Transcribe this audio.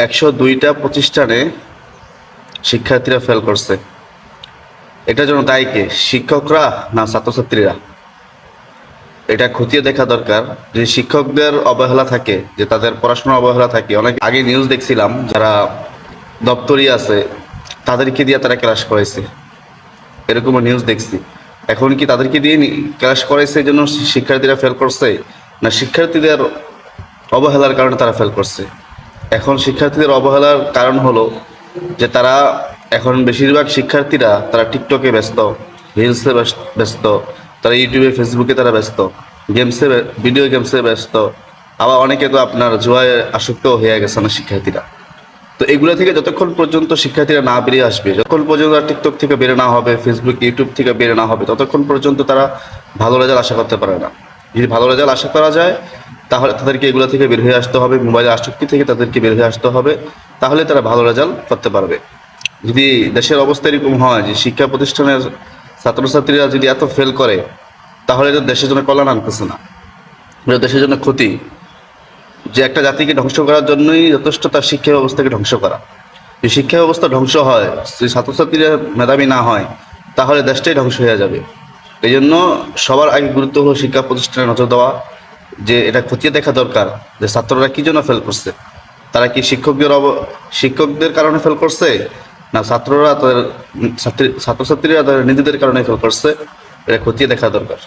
102টা প্রতিষ্ঠানে শিক্ষার্থীরা ফেল করছে। এটার জন্য দায়ী কে? শিক্ষকরা না ছাত্রছাত্রীরা? এটা খতিয়ে দেখা দরকার। যে শিক্ষকদের অবহেলা থাকে, যে তাদের পড়াশোনার অবহেলা থাকে। অনেক আগে নিউজ দেখছিলাম, যারা দপ্তরি আছে তাদেরকে দিয়ে তারা ক্লাস করাইছে, এরকমও নিউজ দেখছি। এখন কি তাদেরকে দিয়ে ক্লাস করাইছে এই জন্য শিক্ষার্থীরা ফেল করছে, না শিক্ষার্থীদের অবহেলার কারণে তারা ফেল করছে? এখন শিক্ষার্থীদের অবহেলার কারণ হলো যে তারা এখন বেশিরভাগ শিক্ষার্থীরা তারা টিকটকে ব্যস্ত, রিলসে ব্যস্ত, তারা ইউটিউবে ফেসবুকে তারা ব্যস্ত, গেমসে, ভিডিও গেমসে ব্যস্ত। আবার অনেকে তো আপনার জুয়ায় আসক্ত হয়ে গেছে না শিক্ষার্থীরা। তো এগুলো থেকে যতক্ষণ পর্যন্ত শিক্ষার্থীরা না বেরিয়ে আসবে, যতক্ষণ পর্যন্ত টিকটক থেকে বের না হবে, ফেসবুক ইউটিউব থেকে বের না হবে, ততক্ষণ পর্যন্ত তারা ভালো রেজাল্ট আশা করতে পারে না। যদি ভালো রেজাল্ট আশা করা যায়, তাহলে তাদেরকে এগুলো থেকে বের হয়ে আসতে হবে, মোবাইলের আসক্তি থেকে তাদেরকে বের হয়ে আসতে হবে, তাহলে তারা ভালো রেজাল্ট করতে পারবে। যদি দেশের অবস্থা এরকম হয় যে শিক্ষা প্রতিষ্ঠানের ছাত্রছাত্রীরা যদি এত ফেল করে, তাহলে এটা দেশের জন্য কল্যাণ আনতেছে না, এটা দেশের জন্য ক্ষতি। যে একটা জাতিকে ধ্বংস করার জন্যই যথেষ্ট তার শিক্ষা ব্যবস্থাকে ধ্বংস করা। যদি শিক্ষা ব্যবস্থা ধ্বংস হয়, যদি ছাত্রছাত্রীরা মেধাবী না হয়, তাহলে দেশটাই ধ্বংস হয়ে যাবে। এই জন্য সবার আগে গুরুত্ব হলো শিক্ষা প্রতিষ্ঠানে নজর দেওয়া, যে এটা খতিয়ে দেখা দরকার যে ছাত্ররা কি জন্য ফেল করছে। তারা কি শিক্ষকদের কারণে ফেল করছে, না ছাত্ররা তাদের ছাত্রছাত্রীরা তাদের নিজেদের কারণে ফেল করছে? এটা খতিয়ে দেখা দরকার।